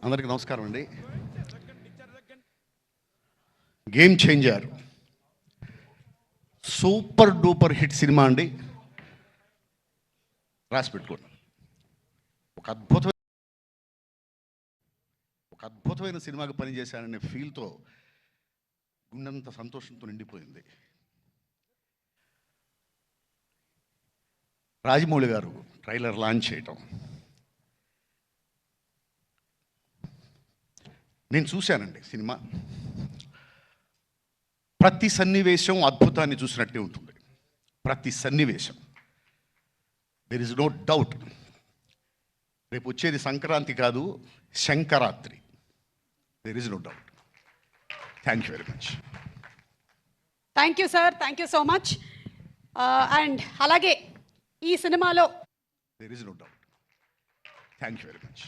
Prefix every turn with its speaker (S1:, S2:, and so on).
S1: అందరికీ నమస్కారం అండి. Game changer super duper hit cinema అండి. రాసి పెట్టుకోండి. ఒక అద్భుతమైన సినిమాకి పనిచేశాననే ఫీల్తో గుండెంత సంతోషంతో నిండిపోయింది. రాజమౌళి గారు ట్రైలర్ లాంచ్ చేయటం నేను చూశానండి. సినిమా ప్రతి సన్నివేశం అద్భుతాన్ని చూసినట్టే ఉంటుంది. ప్రతి సన్నివేశం, దెర్ ఇస్ నో డౌట్. రేపు వచ్చేది సంక్రాంతి కాదు, శంకరాత్రి. There is no doubt. Thank you very much.
S2: Thank you sir, thank you so much. And అలాగే ఈ సినిమాలో
S1: there is no doubt. Thank you very much.